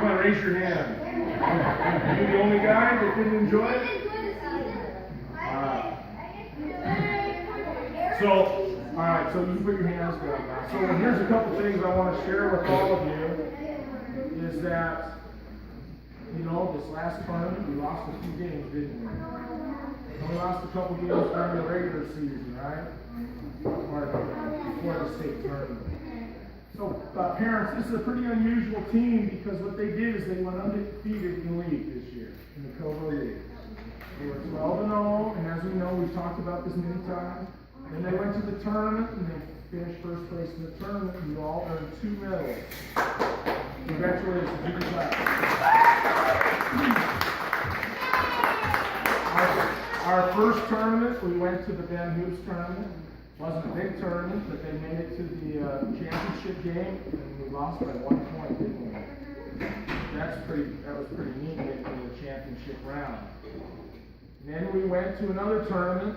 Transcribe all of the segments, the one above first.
Come on, raise your hand. You the only guy that didn't enjoy it? Alright, so you put your hands down now. So here's a couple things I want to share with all of you, is that, you know, this last tournament, we lost a few games, didn't we? And we lost a couple games during the regular season, right? Or before the state tournament. So, parents, this is a pretty unusual team because what they did is they went undefeated in the league this year, in the Cobo League. They were 12-0, and as we know, we've talked about this many times. Then they went to the tournament, and they finished first place in the tournament, and you all earned 2 medals. Congratulations, you can clap. Our first tournament, we went to the Ben Hoops tournament. Wasn't a big tournament, but they made it to the championship game, and we lost by 1 point, didn't we? That was pretty neat getting to the championship round. And then we went to another tournament.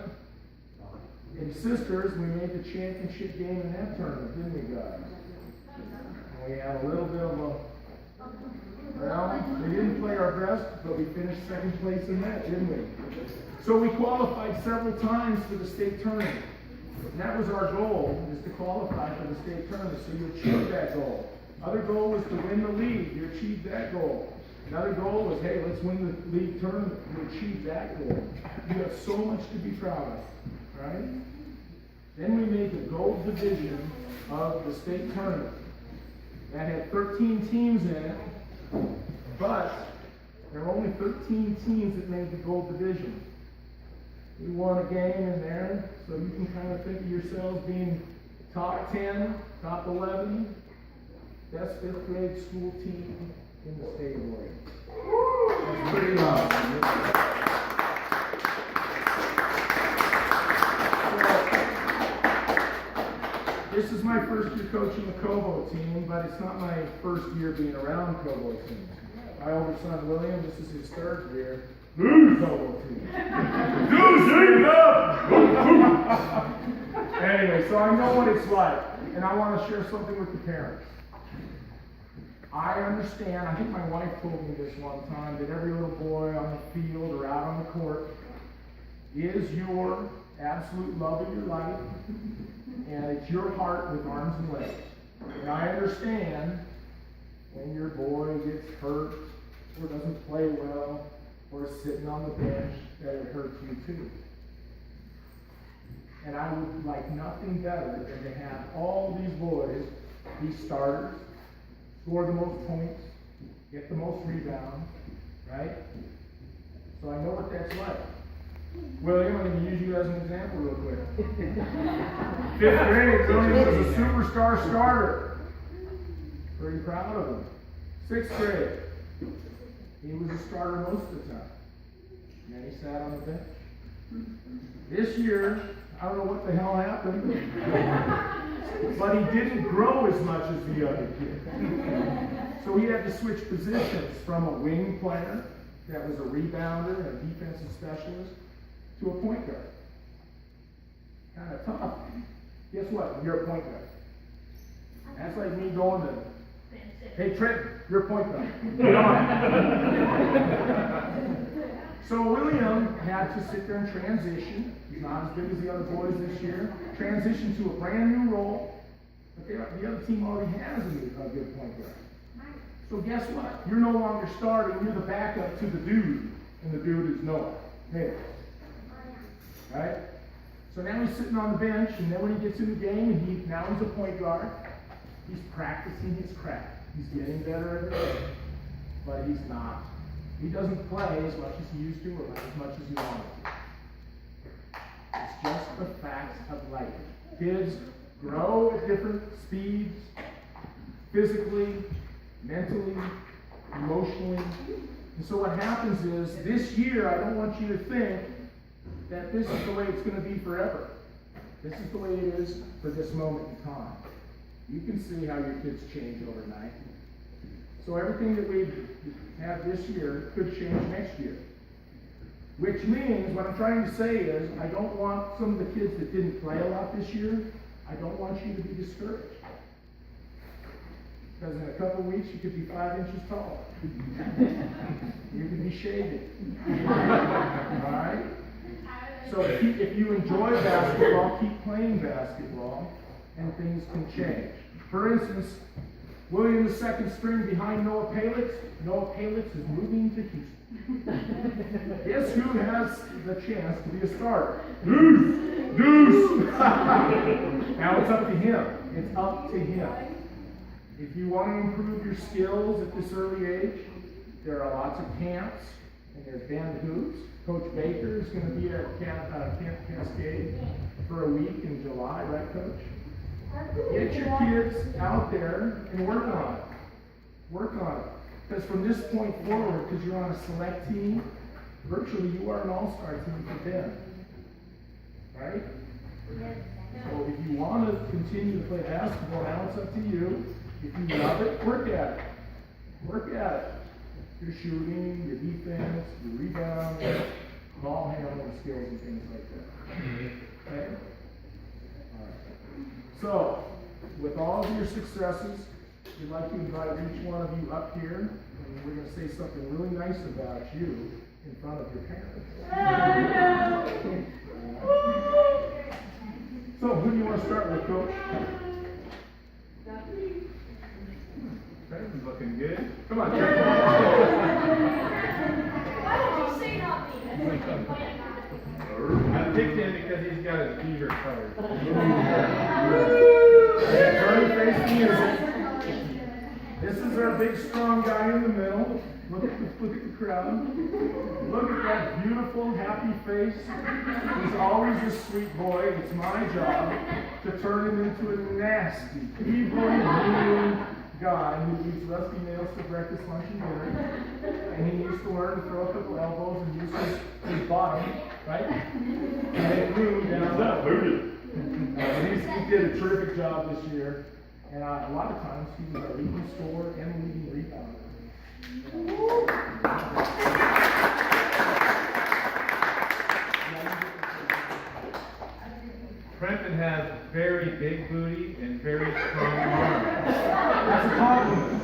In sisters, we made the championship game in that tournament, didn't we, guys? And we had a little bit of we didn't play our best, but we finished second place in that, didn't we? So we qualified several times for the state tournament. And that was our goal, is to qualify for the state tournament, so you achieved that goal. Other goal was to win the league, you achieved that goal. Another goal was, hey, let's win the league tournament, you achieved that goal. You have so much to be proud of, right? Then we made the gold division of the state tournament. That had 13 teams in it, but there were only 13 teams that made the gold division. We won a game in there, so you can kind of think of yourselves being top 10, top 11, best 5th grade school team in the state of Oregon. That's pretty awesome. This is my first year coaching the Cobo team, but it's not my first year being around Cobo team. My older son William, this is his 3rd year. Cobo team. Anyway, so I know what it's like, and I want to share something with the parents. I understand, I think my wife told me this one time, that every little boy on the field or out on the court is your absolute love of your life, and it's your heart with arms and legs. And I understand when your boy gets hurt or doesn't play well or is sitting on the bench, that it hurts you too. And I would like nothing better than to have all these boys be starters, score the most points, get the most rebounds, right? So I know what that's like. William, I'm going to use you as an example real quick. 5th grade, William was a superstar starter. Pretty proud of him. 6th grade, he was a starter most of the time. And then he sat on the bench. This year, I don't know what the hell happened, but he didn't grow as much as the other kid. So he had to switch positions from a wing player that was a rebounder and a defensive specialist to a point guard. Kind of tough. Guess what? You're a point guard. That's like me going to, hey Trent, you're a point guard. Get on. So William had to sit there and transition. He's not as big as the other boys this year. Transition to a brand new role. But the other team already has a good point guard. So guess what? You're no longer starting. You're the backup to the dude. And the dude is Noah. Hey. Right? So now he's sitting on the bench, and then when he gets in the game, now he's a point guard. He's practicing his craft. He's getting better every day. But he's not. He doesn't play as much as he used to or as much as he wanted to. It's just the facts of life. Kids grow at different speeds, physically, mentally, emotionally. And so what happens is, this year, I don't want you to think that this is the way it's going to be forever. This is the way it is for this moment in time. You can see how your kids change overnight. So everything that we have this year could change next year. Which means, what I'm trying to say is, I don't want some of the kids that didn't play a lot this year, I don't want you to be discouraged. Because in a couple of weeks, you could be 5 inches tall. You could be shaded. Alright? So if you enjoy basketball, keep playing basketball, and things can change. For instance, William, the second string behind Noah Palitz. Noah Palitz is moving to Houston. Guess who has the chance to be a starter? Deuce! Deuce! Now it's up to him. It's up to him. If you want to improve your skills at this early age, there are lots of camps, and there's band hoops. Coach Baker is going to be at Camp Cascade for a week in July, right, Coach? Get your kids out there and work on it. Work on it. Because from this point forward, because you're on a select team, virtually you are an all-star team for them. Right? So if you want to continue to play basketball, now it's up to you. If you love it, work at it. Work at it. Your shooting, your defense, your rebound, ball handling skills and things like that. Okay? All right. So, with all of your successes, we'd like to invite each one of you up here, and we're going to say something really nice about you in front of your parents. So, who do you want to start with, Coach? This is looking good. Come on, Why don't you say not me? I picked him because he's got his beaver card. Turn face music. This is our big, strong guy in the middle. Look at the crowd. Look at that beautiful, happy face. He's always a sweet boy. It's my job to turn him into a nasty, evil, mean guy who eats rusty nails for breakfast, lunch, and dinner. And he needs to learn to throw a couple elbows and use his bottom, right? And make room down there. He did a terrific job this year. And a lot of times he was our leading scorer and leading rebounder. Trenton has very big booty and very strong arms. That's a compliment.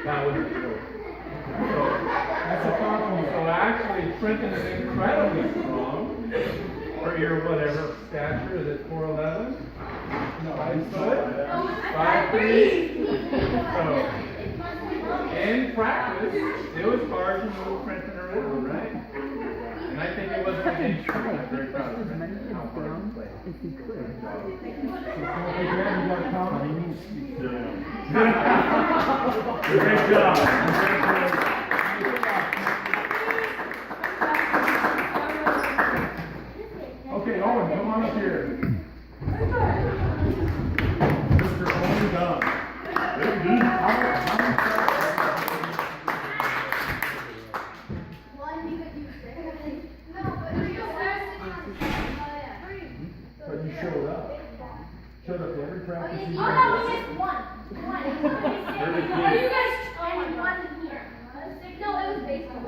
That was a joke. That's a compliment. So actually, Trenton is incredibly strong for your whatever stature. Is it 4'11"? No, 5 foot? 5'3". So, in practice, it was hard to move Trenton around, right? And I think it wasn't against him. I'm very proud of Trenton. How hard he played. If he could. You got a comment? Great job. Okay, Owen, come on up here. Mr. Owen Dunn. But you showed up. Showed up to every practice. Oh no, we missed one. Are you guys? Oh, it wasn't here. No, it was baseball.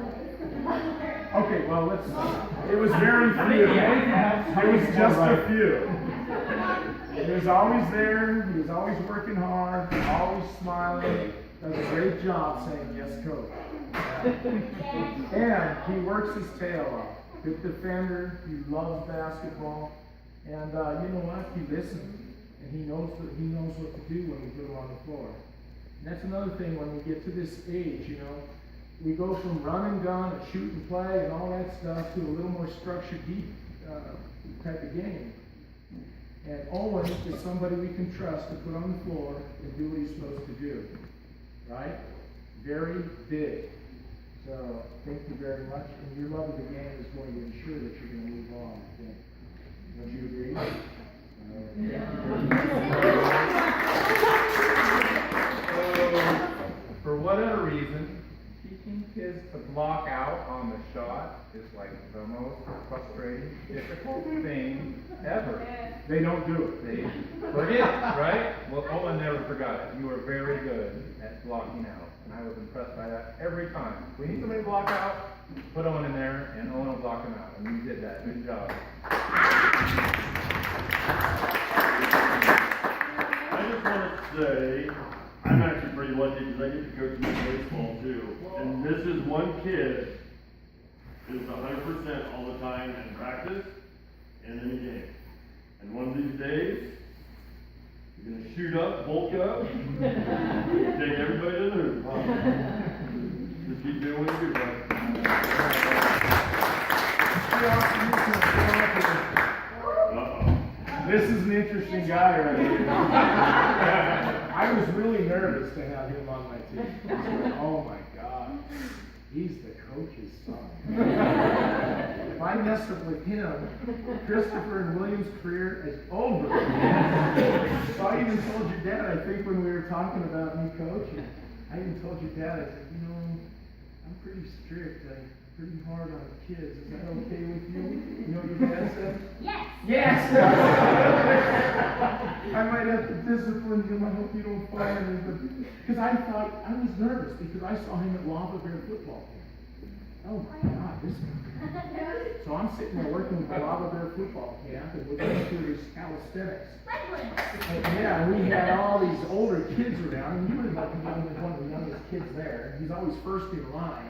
Okay, well, it was very few. It was just a few. He was always there. He was always working hard, always smiling. Does a great job saying, yes, coach. And he works his tail off. Good defender. He loves basketball. And you know what? He listens. And he knows what to do when we put him on the floor. And that's another thing when we get to this age, you know. We go from run and gun and shoot and play and all that stuff to a little more structured, deep type of game. And Owen is somebody we can trust to put on the floor and do what he's supposed to do. Right? Very big. So thank you very much. And your love of the game is going to ensure that you're going to move on. Don't you agree? So, for whatever reason, teaching kids to block out on the shot is like the most frustrating, difficult thing ever. They don't do it. They forget, right? Well, Owen never forgot it. You were very good at blocking out, and I was impressed by that every time. We need somebody to block out, put Owen in there, and Owen will block him out, and you did that. Good job. I just want say, I'm actually pretty lucky because I get to coach baseball too. And this is one kid who's 100% all the time in practice and in the game. And one of these days, you're gonna shoot up, bulk up, take everybody to the roof. Just keep doing what you do, bud. This is an interesting guy right here. I was really nervous to have him on my team. I was like, oh my God, he's the coach's son. If I mess up with him, Christopher and William's career is over. So I even told your dad, I think when we were talking about me coaching, I even told your dad, I said, you know, I'm pretty strict. I'm pretty hard on the kids. Is that okay with you? You know what your dad said? Yes. Yes! I might have to discipline him. I hope you don't fire me. Because I thought, I was nervous because I saw him at Lava Bear football camp. Oh my God, this guy. So I'm sitting there working with the Lava Bear football camp and we're going through this calisthenics. And yeah, we had all these older kids around, and you would have been one of the youngest kids there. He's always first in line.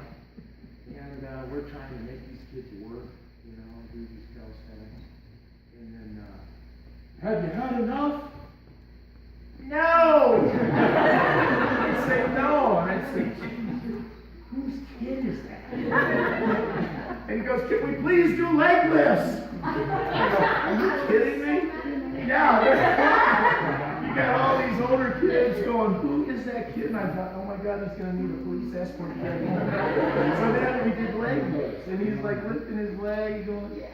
And we're trying to make these kids work, you know, do these calisthenics. And then, have you had enough? No! I'd say no, and I'd say, whose kid is that? And he goes, can we please do leg lifts? I go, are you kidding me? Yeah, you got all these older kids going, who is that kid? And I thought, oh my God, he's going to need a police escort. So then we did leg lifts, and he's like lifting his leg, going, yeah.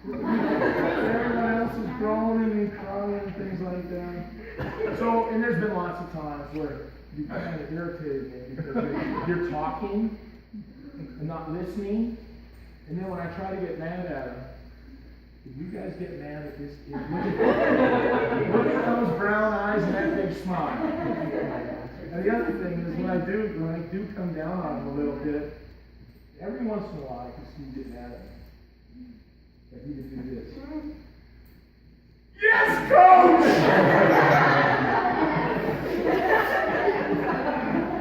Everyone else is groaning and crying and things like that. So, and there's been lots of times where you kind of irritated me because you're talking and not listening, and then when I try to get mad at him, you guys get mad at this kid? Look at those brown eyes and that big smile. And the other thing is when I do come down on him a little bit, every once in a while I can see you get mad at me. That he would do this. Yes, coach!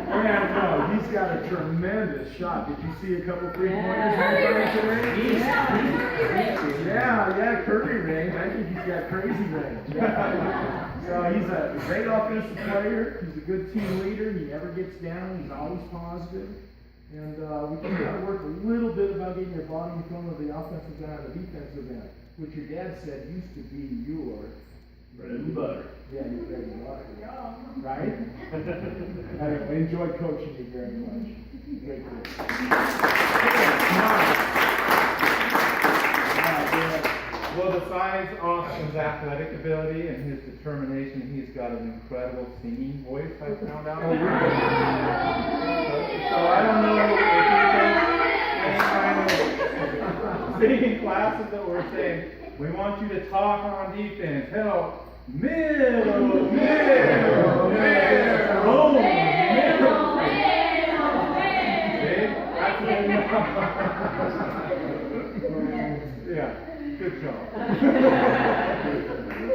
Man, no, he's got a tremendous shot. Did you see a couple three-pointers today? Yeah, Curry range. I think he's got crazy range. So he's a great offensive player. He's a good team leader. He never gets down. He's always positive. And we just got to work a little bit about getting your body in front of the offensive guy and the defensive end, which your dad said used to be your bread and butter. Yeah, your bread and butter. Right? I enjoyed coaching you very much. Great Well, besides Austin's athletic ability and his determination, he's got an incredible singing voice, I found out. So I don't know if you take any kind of singing classes that we're saying, we want you to talk on defense. Help. Middle. Yeah, good job. All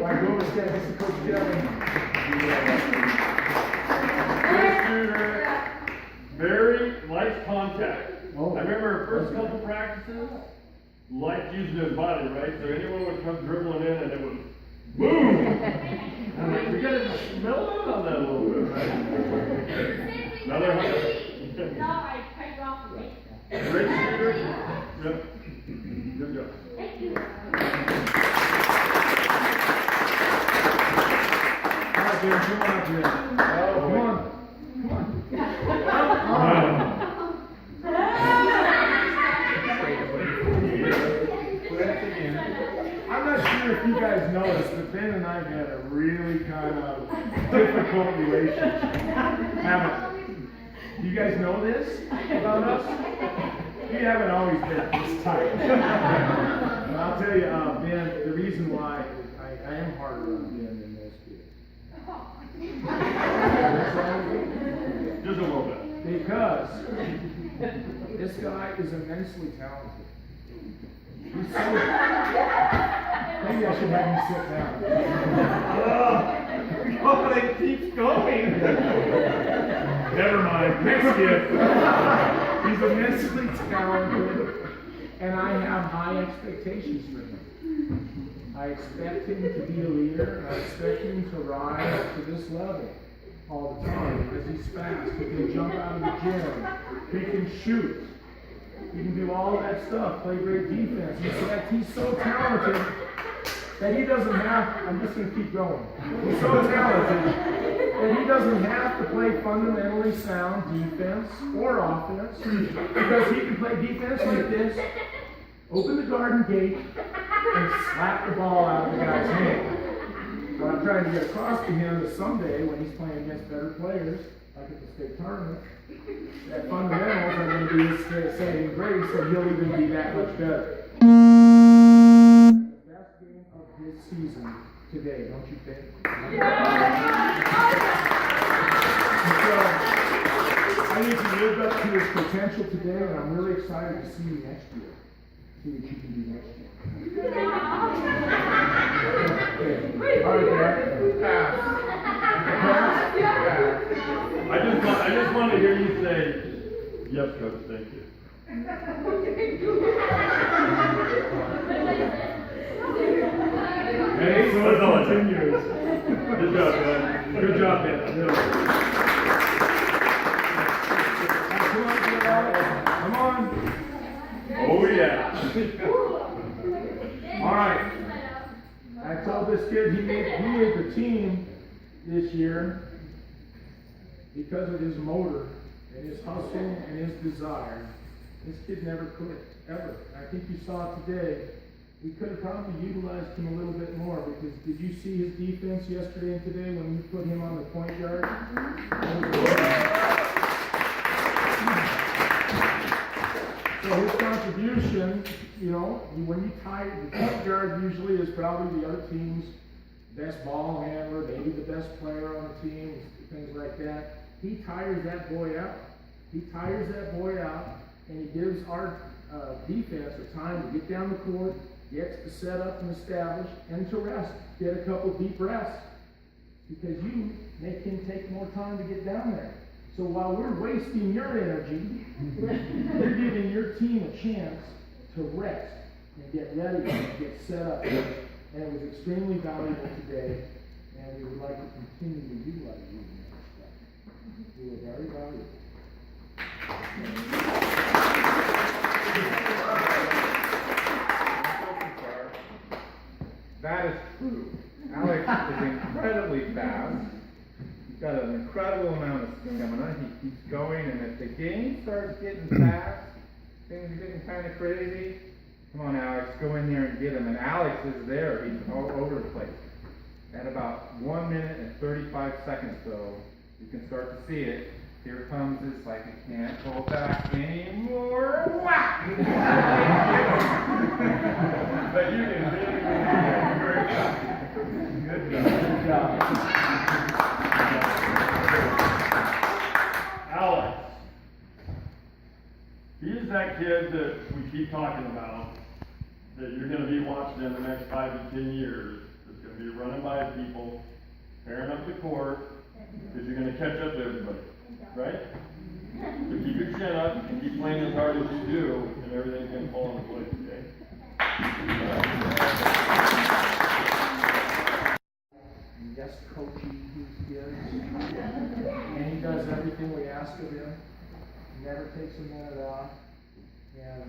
right, go over to Mr. Coach Kevin. First shooter, very light contact. I remember our first couple practices, liked using his body, right? So anyone would come dribbling in and it would boom! I'm like, we gotta smell out on that a little bit, right? Another 100. No, I cut you off. Great shooter. Yep. Good job. Thank you. All right, Darren, come on up here. Come on. I'm not sure if you guys noticed, but Ben and I had a really kind of difficult relationship. Haven't you guys know this about us? We haven't always been this tight. And I'll tell you, Ben, the reason why I am harder on Ben than most kids. Just a little bit. Because this guy is immensely talented. He's so... Maybe I should have him sit down. but it keeps going. Never mind, next kid. He's immensely talented, and I have high expectations for him. I expect him to be a leader, and I expect him to rise to this level all the time because he's fast. He can jump out of the gym. He can shoot. He can do all that stuff, play great defense. In fact, he's so talented that he doesn't have, I'm just going to keep going. He's so talented that he doesn't have to play fundamentally sound defense or offense because he can play defense like this, open the garden gate, and slap the ball out of the guy's hand. What I'm trying to get across to him is someday when he's playing against better players, like at the state tournament, that fundamentals are going to be his saving grace, and he'll even be that much better. The best game of his season today, don't you think? So, I think he lived up to his potential today, and I'm really excited to see you next year. See what you can do next year. Okay. All right, Dad. I just want to hear you say, yes, coach, thank you. Hey, so That's all it I said. continues. Good job, man. Good job, Ben. Come on. Oh, yeah. All right. I told this kid he made the team this year because of his motor and his hustle and his desire. This kid never quit, ever. I think you saw it today. We could have probably utilized him a little bit more because did you see his defense yesterday and today when you put him on the point guard? So his contribution, when you tie the point guard usually is probably the other team's best ball handler, maybe the best player on the team, things like that. He tires that boy out. He tires that boy out, and he gives our defense a time to get down the court, get set up and established, and to rest. Get a couple deep rests. Because you make him take more time to get down there. So while we're wasting your energy, you're giving your team a chance to rest and get ready and get set up. And it was extremely valuable today, and we would like to continue to utilize you in that respect. You were very valuable. That is true. Alex is incredibly fast. He's got an incredible amount of stamina. He keeps going, and if the game starts getting fast, things are getting kind of crazy. Come on, Alex, go in there and get him. And Alex is there. He's all over the place. At about 1 minute and 35 seconds, though, you can start to see it. Here comes this, like, he can't hold back anymore. Whack! But you can really good job. Good job. Alex, he's that kid that we keep talking about, that you're going to be watching in the next 5 to 10 years, that's going to be running by people, tearing up the court, because you're going to catch up to everybody, right? So keep your chin up and keep playing as hard as you do, and everything's going to fall into place, okay? Yes, coaching his kids. And he does everything we ask of him. He never takes a minute off. And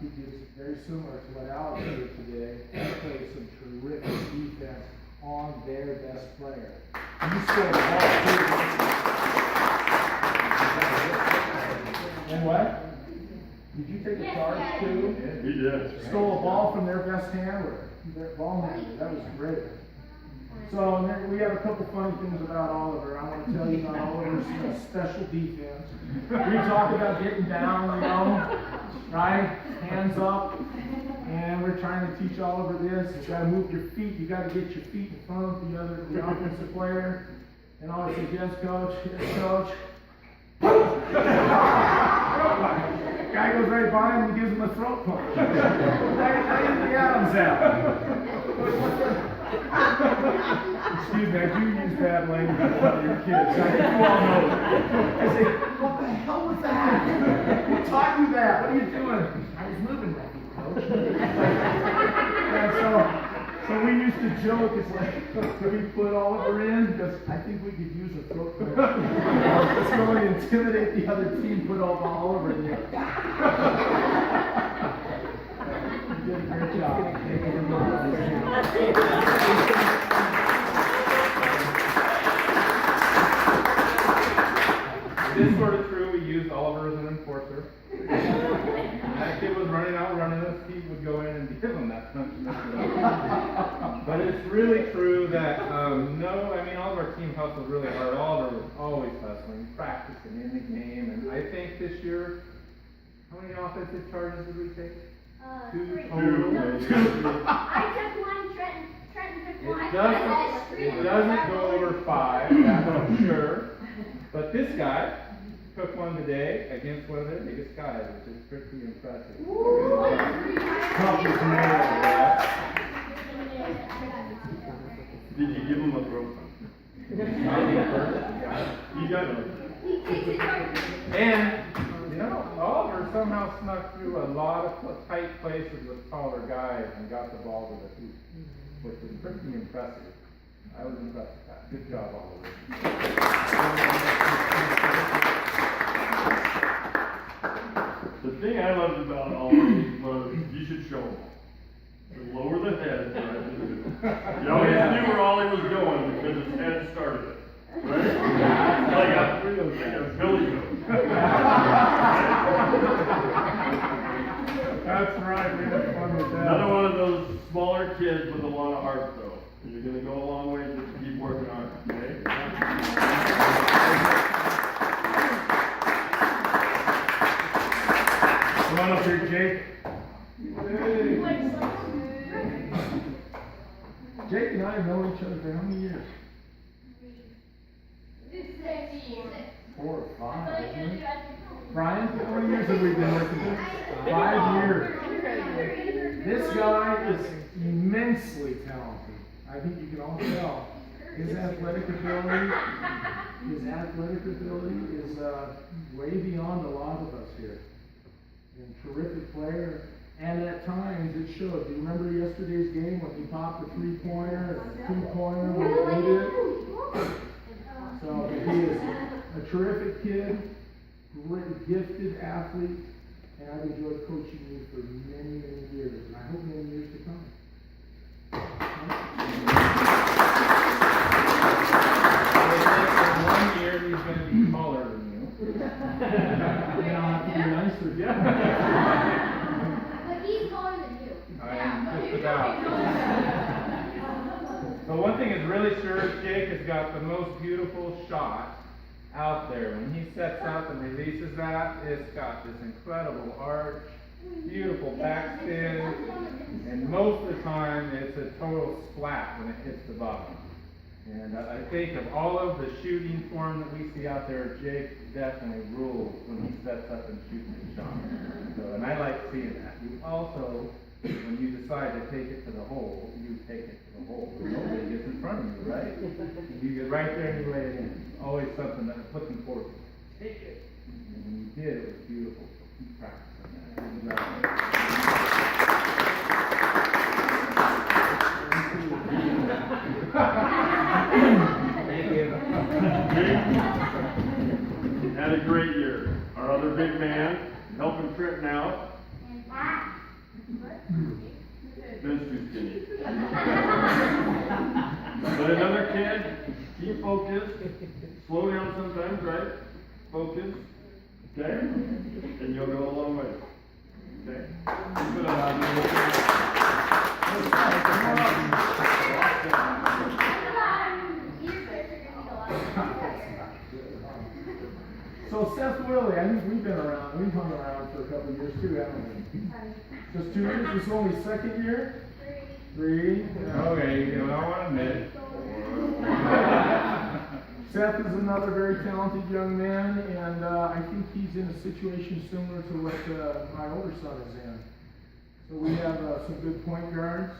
he gives very similar to what Alex did today. He plays some terrific defense on their best player. You scored a ball too. And what? Did you take a charge too? He did. Stole a ball from their best handler, their ball handler. That was great. So we have a couple funny things about Oliver. I want to tell you about Oliver's special defense. We talk about getting down, right? Hands up. And we're trying to teach Oliver this. You got to move your feet. You got to get your feet in front of the offensive player. And Oliver says, yes, coach. Yes, coach. Guy goes right by him and gives him a throat punch. How do you think Adam's out? Excuse me, I do use bad language in front of your kids. I think you all know that. I say, what the hell was that? Who taught you that? What are you doing? I was moving that, coach. And so we used to joke, it's like, can we put Oliver in? Because I think we could use a throat coach. Let's go and intimidate the other team, put Oliver in there. You did a great job. It is sort of true, we used Oliver as an enforcer. When that kid was running out running us, he would go in and give him that punishment. But it's really true that, all of our team hustled really hard. Oliver was always hustling, practicing in the game, and I think this year, how many offensive charges did we take? Two total. I took one, Trenton took one. It doesn't go over 5, that's for sure. But this guy took one today against one of their biggest guys, which is pretty impressive. Did you give him a throat punch? You got it. And, Oliver somehow snuck through a lot of tight places with taller guys and got the ball to the hoop, which is pretty impressive. I was impressed with that. Good job, Oliver. The thing I loved about Oliver was you should show him. The lower the head, right? You always knew where Ollie was going because his head started it. Right? Like a Billy goat. That's right, we had fun with that. Another one of those smaller kids with a lot of heart, though. And you're going to go a long way just to keep working hard, okay? Come on up here, Jake. Jake and I have known each other for how many years? 4 or 5, isn't it? Brian, how many years have we been working together? 5 years. This guy is immensely talented. I think you can all tell. His athletic ability is way beyond a lot of us here. And terrific player. And at times it showed. Do you remember yesterday's game when he popped a 3-pointer and 2-pointer when he did it? So he is a terrific kid, great, gifted athlete, and I've enjoyed coaching you for many, many years, and I hope many years to come. One year he's going to be taller than you. And I'll have to be nicer. But he's taller than you. I am just about. But one thing is really sure, Jake has got the most beautiful shot out there. When he sets up and releases that, it's got this incredible arch, beautiful backspin, and most of the time it's a total splat when it hits the bottom. And I think of all of the shooting form that we see out there, Jake definitely rules when he sets up and shoots his shot. So, and I like seeing that. You also, when you decide to take it to the hole, you take it to the hole. Nobody gets in front of you, right? You get right there and you lay it in. Always something that looking forward to. Take it. And when you did, it was beautiful. So keep practicing that. Good Had a great year. Our other big man, helping Trenton out. Ben's too skinny. But another kid, keep focused. Slow down sometimes, right? Focus. Okay? And you'll go a long way. Okay? Keep it up. So Seth Willie, I think we've hung around for a couple of years too, haven't we? Just 2 years? This is only second year? 3. Okay, you don't want to admit. Seth is another very talented young man, and I think he's in a situation similar to what my older son is in. So we have some good point guards.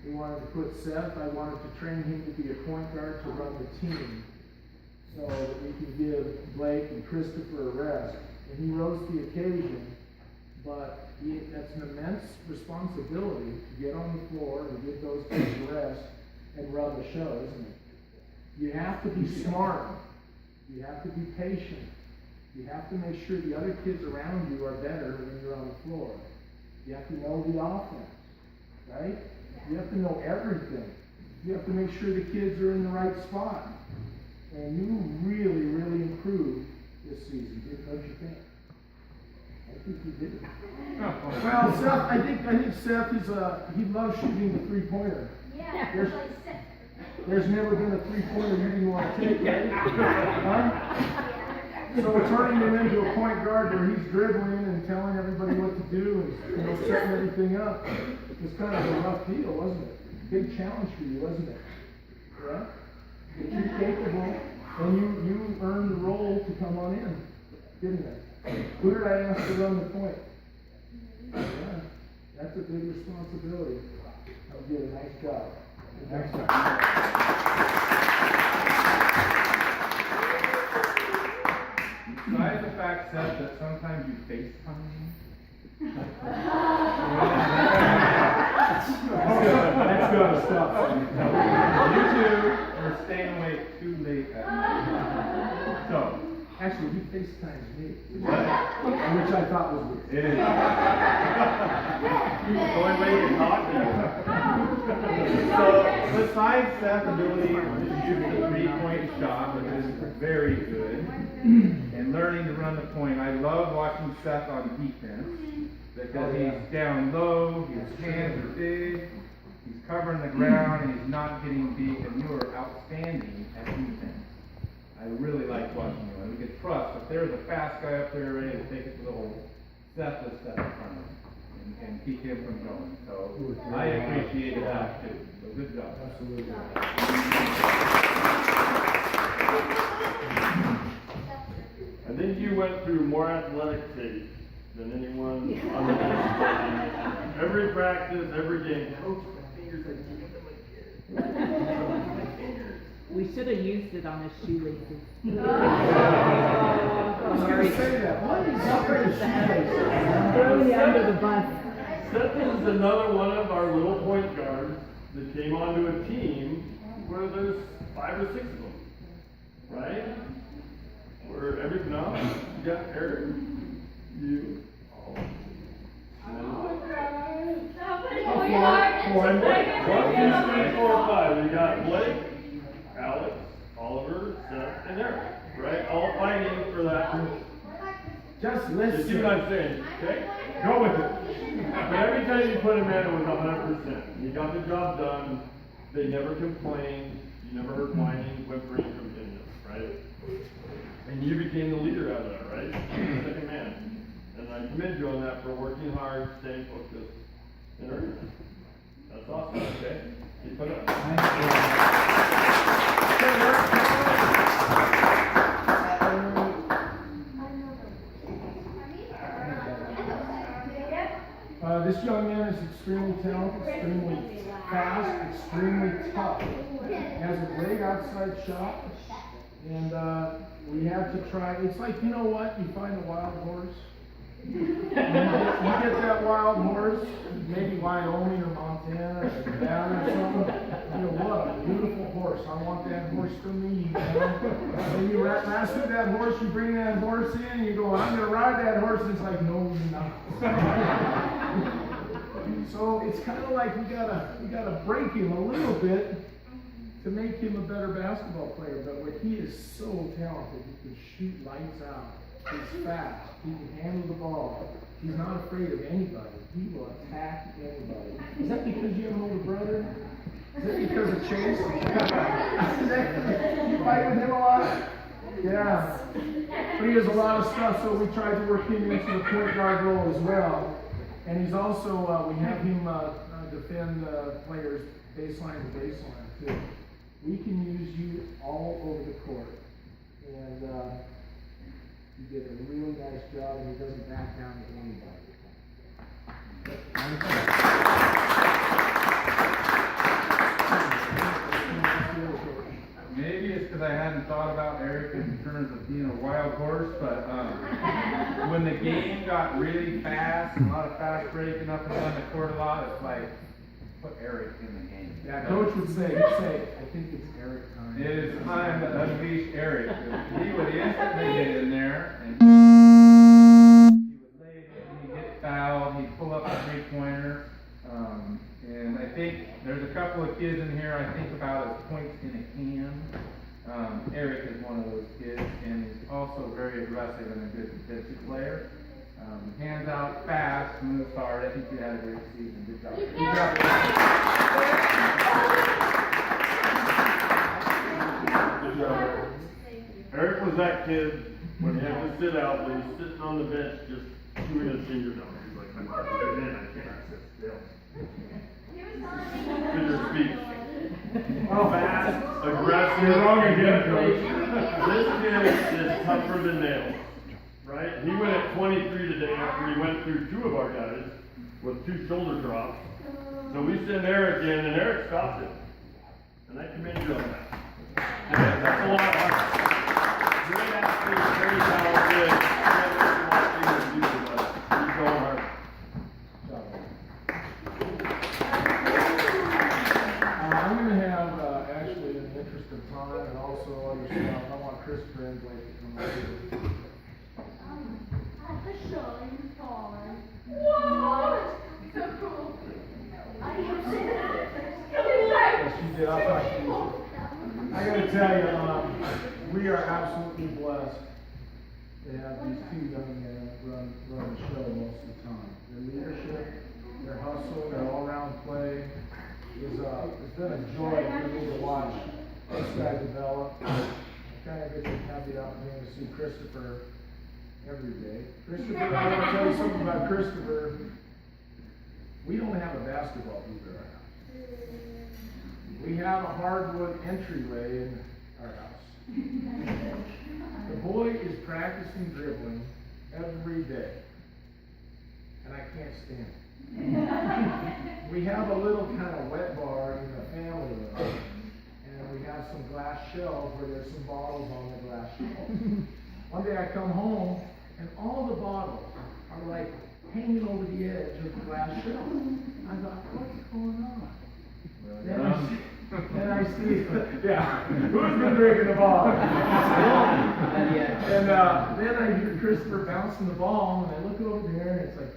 We wanted to put Seth, I wanted to train him to be a point guard to run the team, so that we could give Blake and Christopher a rest. And he rose to the occasion, but that's an immense responsibility to get on the floor and give those kids a rest and run the show, isn't it? You have to be smart. You have to be patient. You have to make sure the other kids around you are better when you're on the floor. You have to know the offense, right? You have to know everything. You have to make sure the kids are in the right spot. And you really, really improved this season, don't you think? I think you did. Well, Seth, I think Seth is he loves shooting the three-pointer. Yeah. There's never been a three-pointer you didn't want to take, right? Huh? So turning him into a point guard where he's dribbling and telling everybody what to do and setting everything up was kind of a rough deal, wasn't it? Big challenge for you, wasn't it? Yeah? But you're capable, and you earned the role to come on in, didn't it? Who did I ask to run the point? Yeah, that's a big responsibility. You did a nice job. Nice job. Besides the fact, Seth, that sometimes you FaceTime me. That's gotta stop. You two are staying awake too late at night. So, Actually, he FaceTimes me, what? which I thought was weird. It is. The only way you can talk to you. So, besides Seth's ability to shoot the three-point shot, which is very good, and learning to run the point, I love watching Seth on defense, because he's down low, his hands are big, he's covering the ground, and he's not getting beat, and you are outstanding at defense. I really like watching you, and we can trust if there's a fast guy up there ready to take it to the hole, Seth will step in front of him and keep him from going. So I appreciated that too. So good job. Absolutely. I think you went through more athletic tape than anyone on the team. Every practice, every game. Coach, my fingers are We should have used it on his shoelaces. I was gonna say that. What is up with the Throw you under the bus. Seth is another one of our little point guards that came onto a team where there's 5 or 6 of them, right? Where everything else, you got Eric, you, and Blake. 1, 2, 3, 4, 5. We got Blake, Alex, Oliver, Seth, and Eric, right? All fighting for that. Just You listen. see what I'm saying, okay? Go with it. But every time you put him in, it was 100%. You got the job done. They never complained. You never heard whining, whimpering from any of them, right? And you became the leader out of that, right? Second man. And I commend you on that for working hard, staying focused, and earning it. That's awesome, okay? Keep it up. This young man is extremely talented, extremely fast, extremely tough. Has a great outside shot, and we have to try. It's like, you know what? You find a wild horse. You get that wild horse, maybe Wyoming or Montana or Nevada or something. You know, what a beautiful horse. I want that horse for me. You know? And you rescue that horse, you bring that horse in, and you go, I'm going to ride that horse. And it's like, no, you're not. So it's kind of like we gotta break him a little bit to make him a better basketball player. But he is so talented. He can shoot lights out. He's fast. He can handle the ball. He's not afraid of anybody. He will attack anybody. Is that because you have an older brother? Is that because of Chase? You fight with him a lot? Yeah. But he has a lot of stuff, so we tried to work him into the point guard role as well. And he's also, we have him defend players baseline to baseline too. We can use you all over the court. And you did a really nice job, and he doesn't back down to anybody. because I hadn't thought about Eric in terms of being a wild horse, but, when the game got really fast, and a lot of fast breaking up and down the court a lot, it's like, put Eric in the game. Yeah, coach would say, I think it's Eric time. It is time to unleash Eric. He would instantly get in there and he would lay it in, he'd get fouled, he'd pull up a three-pointer. And I think there's a couple of kids in here I think about as points in a can. Eric is one of those kids, and he's also very aggressive and a good defensive player. Hands out fast, moves hard. I think you had a great season. Good job. Good job. Good job, Eric. Eric was that kid, when he had to sit out, when he's sitting on the bench, just chewing his fingers out. He's like, I'm not getting in, I can't sit still. Figure speech. Fast, aggressive. You're wrong again, coach. This kid is tougher than nails, right? He went at 23 today after he went through two of our guys with 2 shoulder drops. So we sent Eric in, and Eric stopped it. And I commend you on that. That's a lot of heart. Great athlete, very talented. He's going hard. I'm gonna have, actually, in the interest of time and also other stuff, I want Christopher and Blake to come up here. At the show, you fallen. Whoa! So cool. I have seen that. Yes, she did, I'll talk to you. I gotta tell you, we are absolutely blessed to have these 2 young men run the show most of the time. Their leadership, their hustle, their all-around play it's been a joy for me to watch this guy develop. I kind of get to have the opportunity to see Christopher every day. Christopher, I want to tell you something about Christopher. We don't have a basketball hoop at our house. We have a hardwood entryway in our house. The boy is practicing dribbling every day, and I can't stand it. We have a little kind of wet bar in the family room, and we have some glass shelves where there's some bottles on the glass shelves. One day I come home, and all the bottles are like hanging over the edge of the glass shelf. I thought, what's going on? Then I see, yeah, who's been drinking the ball? And then I hear Christopher bouncing the ball, and I look over there, and it's like,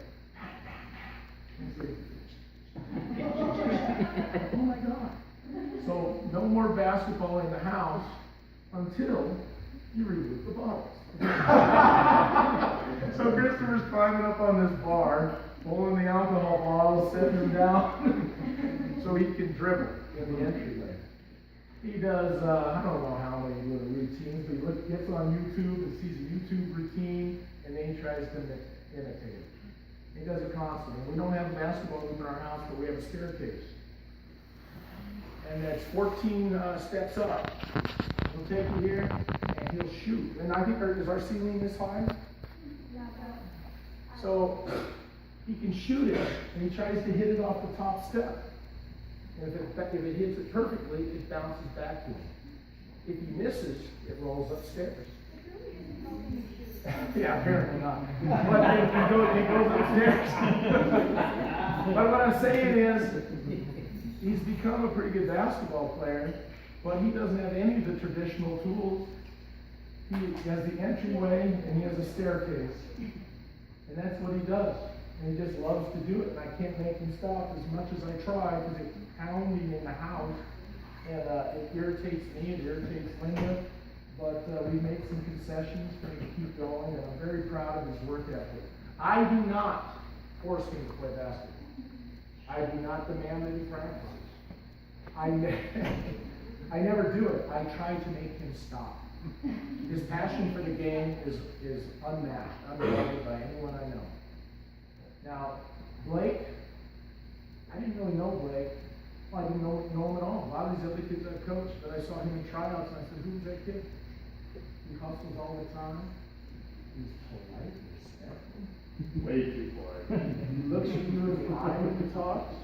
oh my God. So no more basketball in the house until you remove the bottles. So Christopher's climbing up on this bar, pulling the alcohol bottles, setting them down, so he can dribble in the entryway. He does, I don't know how many little routines, but he gets on YouTube and sees a YouTube routine, and then he tries to imitate it. He does it constantly. We don't have a basketball hoop in our house, but we have a staircase. And that's 14 steps up. He'll take you here, and he'll shoot. And I think, is our ceiling this high? So, he can shoot it, and he tries to hit it off the top step. And if it hits it perfectly, it bounces back to him. If he misses, it rolls upstairs. Yeah, apparently not. But he goes upstairs. But what I'm saying is, he's become a pretty good basketball player, but he doesn't have any of the traditional tools. He has the entryway and he has a staircase. And that's what he does. And he just loves to do it. And I can't make him stop as much as I try because it keeps pounding in the house. And it irritates me, it irritates Linda. But we made some concessions for him to keep going, and I'm very proud of his work ethic. I do not force him to play basketball. I do not demand that he practices. I never do it. I try to make him stop. His passion for the game is unmatched, unrivaled by anyone I know. Now, Blake, I didn't really know Blake. Well, I didn't know him at all. A lot of these other kids I've coached, but I saw him in tryouts, and I said, who's that kid? He hustles all the time. He's polite, respectful. Way too polite. He looks at you in the eye when he talks.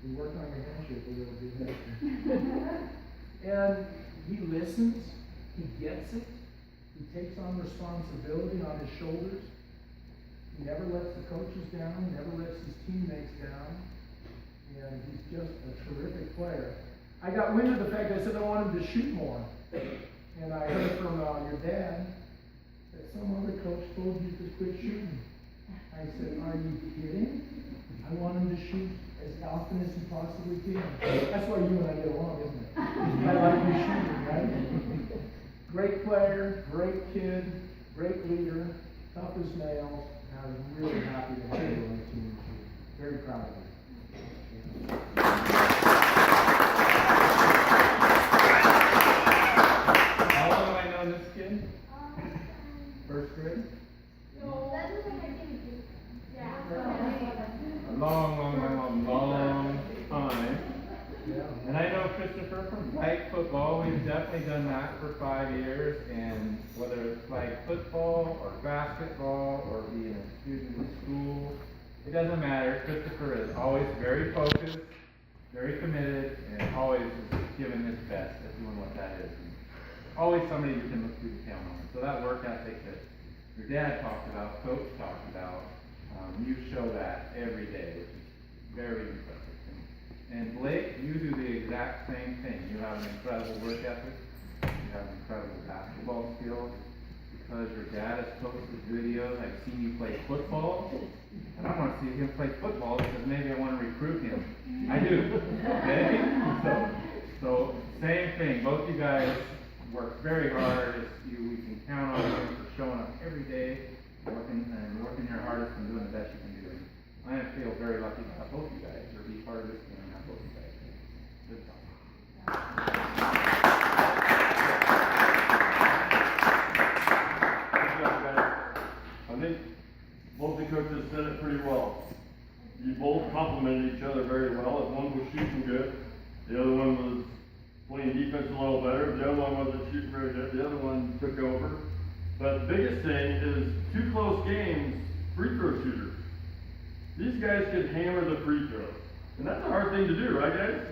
We work on your handshake a little bit. And he listens, he gets it, he takes on responsibility on his shoulders. He never lets the coaches down, he never lets his teammates down, and he's just a terrific player. I got wind of the fact I said I want him to shoot more, and I heard from your dad that some other coach told you to quit shooting. I said, are you kidding? I want him to shoot as often as he possibly can. That's why you and I get along, isn't it? I like you shooting, right? Great player, great kid, great leader, tough as nails, and I was really happy to have him on the team too. Very proud of him. How long have I known this kid? First grade? No, that was like I think, yeah. A long time. Yeah. And I know Christopher from flag football. We've definitely done that for 5 years. And whether it's flag football or basketball or being a student in school, it doesn't matter. Christopher is always very focused, very committed, and always is giving his best at doing what that is. And always somebody you can look through the count on. So that work ethic that your dad talked about, Coach talked about, you show that every day, which is very impressive. And Blake, you do the exact same thing. You have an incredible work ethic. You have incredible basketball skills. Because your dad has posted videos, I've seen you play football. And I want to see him play football because maybe I want to recruit him. I do. Okay? So same thing. Both you guys work very hard. We can count on you for showing up every day, working your hardest and doing the best you can do. I feel very lucky to have both you guys or be part of this team and have both you guys. Good job. Good job, guys. I think both the coaches said it pretty well. You both complimented each other very well. If one was shooting good, the other one was playing defense a little better. If the other one wasn't shooting very good, the other one took over. But the biggest thing is 2 close games, free throw shooters. These guys could hammer the free throws. And that's a hard thing to do, right guys?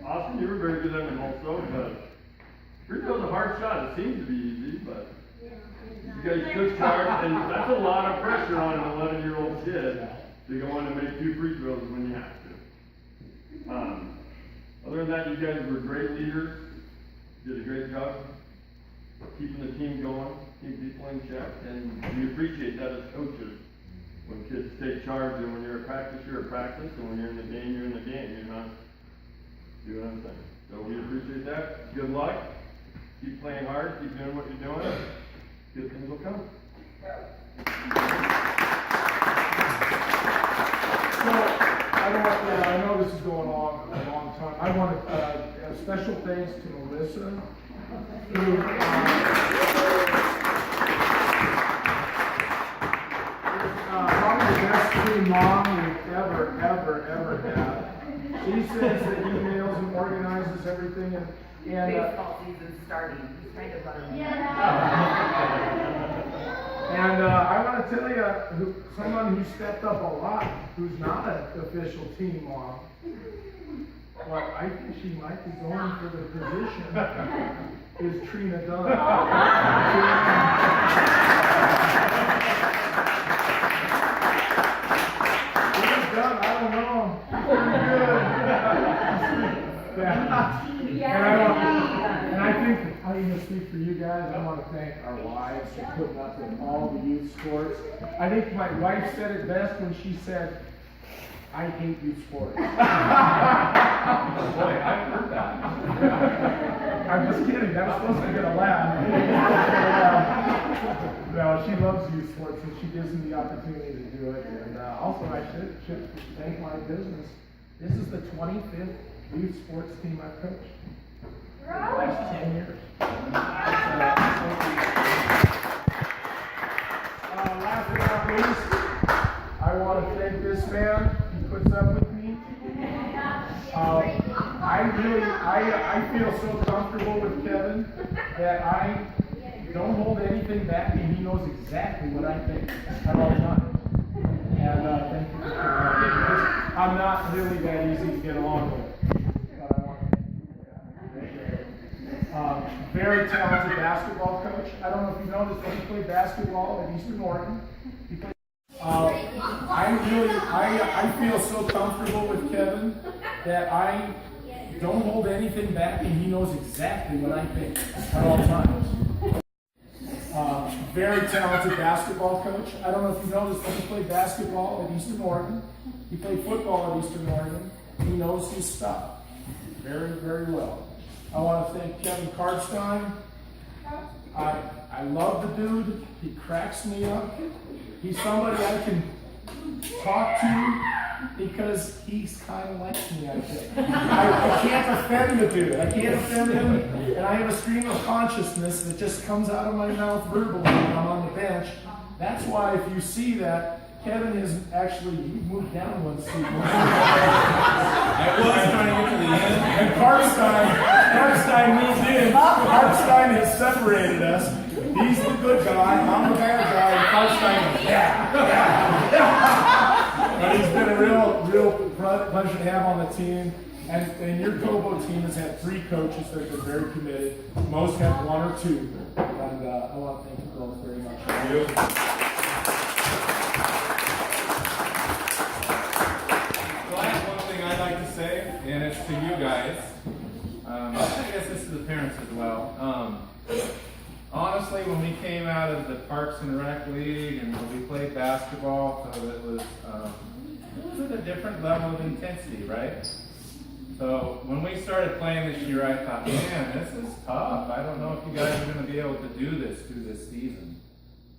Austin, you were very good at them also, but free throw's a hard shot. It seems to be easy, but you guys took charge, and that's a lot of pressure on an 11-year-old kid to go on and make 2 free throws when you have to. Other than that, you guys were great leaders. Did a great job keeping the team going, keeping people in check, and we appreciate that as coaches. When kids take charge, and when you're at practice, you're at practice, and when you're in the game, you're in the game. You're not doing anything. So we appreciate that. Good luck. Keep playing hard. Keep doing what you're doing. Good things will come. So, I know this is going on a long time. I want to special thanks to Melissa, who probably the best team mom we've ever had. She sends the emails and organizes everything, and Baseball season's starting. He's trying to run. and I want to tell you, someone who stepped up a lot, who's not an official team mom, but I think she might be going for the position, is Trina Dunn. Dunn, I don't know. Pretty good. And I think, I even speak for you guys, I want to thank our wives for putting up with all the youth sports. I think my wife said it best when she said, I hate youth sports. Boy, I've heard that. I'm just kidding, that was supposed to get a laugh. No, she loves youth sports and she gives me the opportunity to do it. And also I should thank my business. This is the 25th youth sports team I've coached. For the last 10 years. Last but not least, I want to thank this man who puts up with me. I feel so comfortable with Kevin that I don't hold anything back, and he knows exactly what I think at all times. And thank you for that, because I'm not really that easy to get along with. But I want to thank you for that. very talented basketball coach. I don't know if you know this, but he played basketball at Eastern Oregon. He played, I feel so comfortable with Kevin that I don't hold anything back, and he knows exactly what I think at all times. Very talented basketball coach. I don't know if you know this, but he played basketball at Eastern Oregon. He played football at Eastern Oregon. He knows his stuff very, very well. I want to thank Kevin Karstein. I love the dude. He cracks me up. He's somebody I can talk to because he's kind of like me, I think. I can't offend the dude. I can't offend him. And I have a stream of consciousness that just comes out of my mouth verbally when I'm on the bench. That's why if you see that, Kevin is actually, you moved down one seat. I was trying to get to the end. And Karstein moved in. Karstein has separated us. He's the good guy, I'm the bad guy, and Karstein is, yeah. But he's been a real pleasure to have on the team. And your Kobo team has had 3 coaches that have been very committed. Most have 1 or 2. And I want to thank you both very much. Thank you. Say, and it's to you guys. I guess this is the parents as well. Honestly, when we came out of the Parks and Rec League and when we played basketball, so it was at a different level of intensity, right? So when we started playing this year, I thought, man, this is tough. I don't know if you guys are going to be able to do this through this season.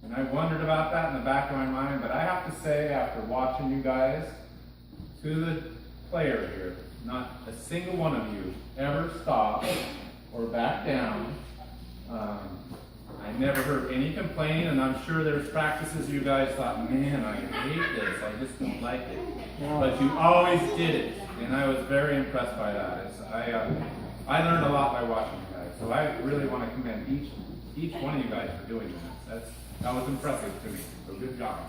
And I wondered about that in the back of my mind, but I have to say, after watching you guys, to the player here, not a single one of you ever stopped or backed down. I never heard any complaining, and I'm sure there's practices you guys thought, man, I hate this, I just don't like it. But you always did it, and I was very impressed by that. I learned a lot by watching you guys, so I really want to commend each one of you guys for doing that. That was impressive to me, so good job.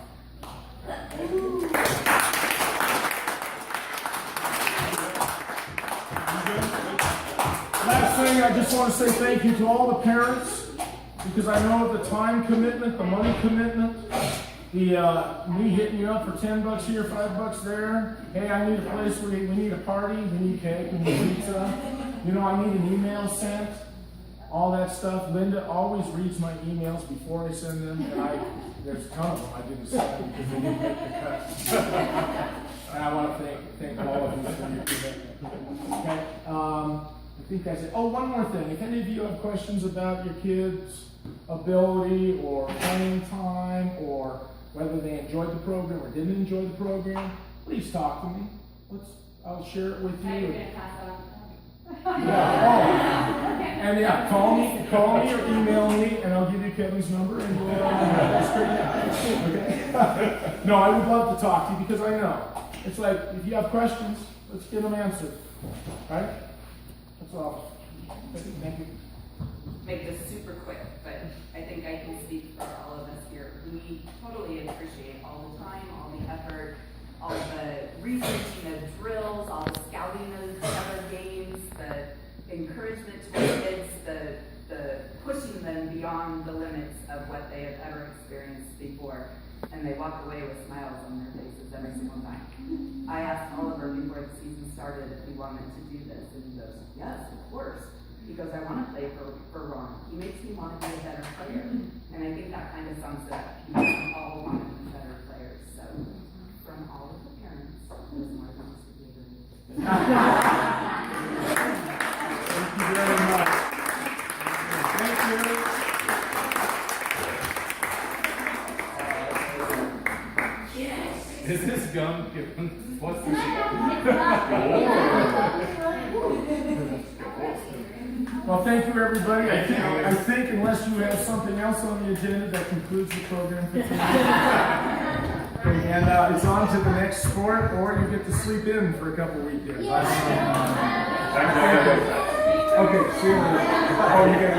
Last thing, I just want to say thank you to all the parents, because I know the time commitment, the money commitment, me hitting you up for $10 here, $5 there. Hey, I need a place where we need a party, we need cake, we need pizza. You know, I need an email sent, all that stuff. Linda always reads my emails before I send them, and there's a ton of them I didn't send because they didn't make the cut. And I want to thank all of you for your commitment. Okay. I think that's it. Oh, one more thing. If any of you have questions about your kids' ability or playing time or whether they enjoyed the program or didn't enjoy the program, please talk to me. I'll share it with you. Call me or email me, and I'll give you Kevin's number, and we'll straighten it out. Okay? No, I would love to talk to you because I know. It's like, if you have questions, let's get them answered. Right? That's all. Thank you. Make this super quick, but I think I can speak for all of us here. We totally appreciate all the time, all the effort, all the researching of drills, all the scouting of other games, the encouragement to the kids, the pushing them beyond the limits of what they have ever experienced before. And they walk away with smiles on their faces every single time. I asked Oliver before the season started if he wanted to do this, and he goes, yes, of course. He goes, I want to play for Ron. He makes me want to be a better player. And I think that kind of sums it up. We all want to be better players. So, from all of the parents, there's more thanks to give. Thank you very much. Thank you. Is this gum? What's this? Well, thank you, everybody. I think unless you have something else on the agenda, that concludes the program for today. Okay, and it's on to the next sport, or you get to sleep in for a couple weekends. I don't know. Okay, see you later. Oh, you got